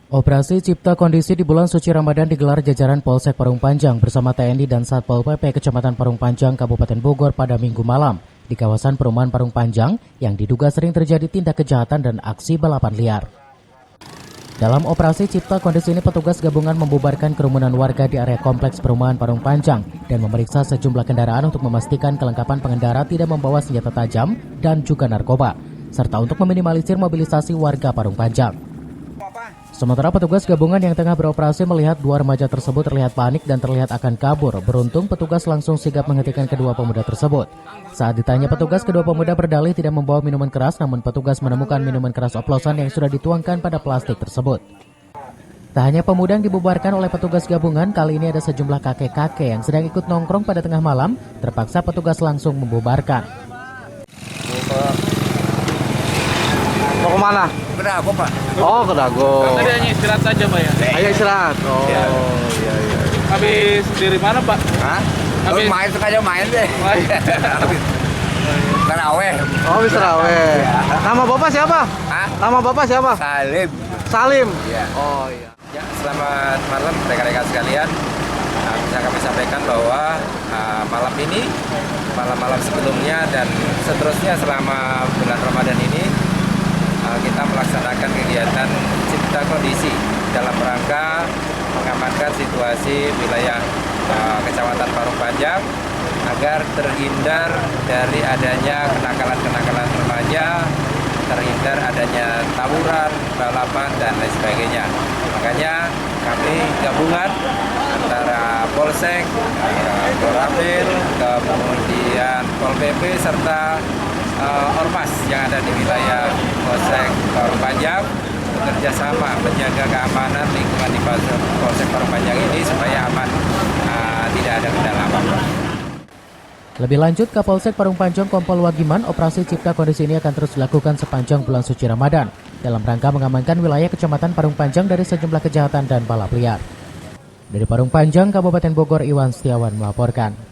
Operasi Cipta Kondisi di bulan suci Ramadan digelar jajaran Polsek Parung Panjang bersama TNI dan Satpol PP Kecamatan Parung Panjang, Kabupaten Bogor pada Minggu malam di kawasan perumahan Parung Panjang yang diduga sering terjadi tindak kejahatan dan aksi balapan liar. Dalam operasi Cipta Kondisi ini, petugas gabungan membubarkan kerumunan warga di area kompleks perumahan Parung Panjang dan memeriksa sejumlah kendaraan untuk memastikan kelengkapan pengendara tidak membawa senjata tajam dan juga narkoba, serta untuk meminimalisir mobilisasi warga Parung Panjang. Sementara petugas gabungan yang tengah beroperasi melihat dua remaja tersebut terlihat panik dan terlihat akan kabur. Beruntung petugas langsung sigap menghentikan kedua pemuda tersebut. Saat ditanya petugas, kedua pemuda berdalih tidak membawa minuman keras, namun petugas menemukan minuman keras oplosan yang sudah dituangkan pada plastik tersebut. Tak hanya pemuda yang dibubarkan oleh petugas gabungan, kali ini ada sejumlah kakek-kakek yang sedang ikut nongkrong pada tengah malam, terpaksa petugas langsung membubarkan. Mau kemana? Ke Dago, Pak. Oh, ke Dago. Tadi hanya istirahat saja, Pak ya? Hanya istirahat? Oh, iya. Habis dari mana, Pak? Hah? Habis Main sengaja main deh. Habis taraweh. Oh, habis taraweh. Nama Bapak siapa? Hah? Nama Bapak siapa? Salim. Salim. Iya. Oh, iya. Ya, selamat malam rekan-rekan sekalian. Bisa kami sampaikan bahwa malam ini, malam-malam sebelumnya dan seterusnya selama bulan Ramadan ini kita melaksanakan kegiatan Cipta Kondisi dalam rangka mengamankan situasi wilayah Kecamatan Parung Panjang agar terhindar dari adanya kenakalan-kenakalan remaja, terhindar adanya tawuran, balapan, dan lain sebagainya. Makanya kami gabungan antara Polsek, Polramil, kemudian Pol PP, serta Ormas yang ada di wilayah Polsek Parung Panjang bekerja sama menjaga keamanan lingkungan di Polsek Parung Panjang ini supaya aman, tidak ada kendala apa-apa. Lebih lanjut, Kapolsek Parung Panjang Kompol Wagiman, operasi Cipta Kondisi ini akan terus dilakukan sepanjang bulan suci Ramadan dalam rangka mengamankan wilayah Kecamatan Parung Panjang dari sejumlah kejahatan dan balap liar. Dari Parung Panjang, Kabupaten Bogor, Iwan Setiawan melaporkan.